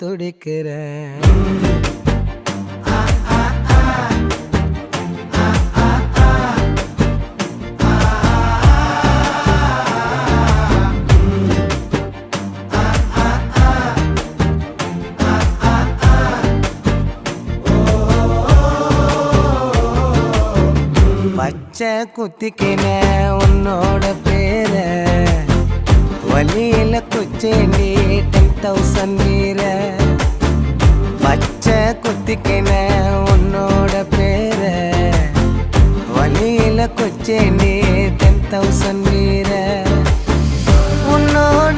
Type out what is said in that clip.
துடிக்கிறேன். பச்சை குத்திக்கின உன்னோட பேர வலியில குச்சேண்டி 10,000 வீர. பச்சை குத்திக்கின உன்னோட பேர வலியில குச்சேண்டி 10,000 வீர. உன்னோட